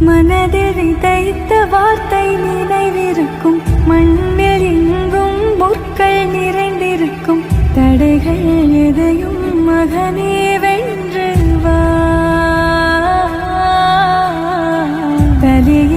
மனதில் விதைத்த வார்த்தை நினைவிருக்கும், மண்ணில் எங்கும் முற்கள் நிறைந்திருக்கும். தடைகள் எதையும் மகனே வென்று வா. தலையை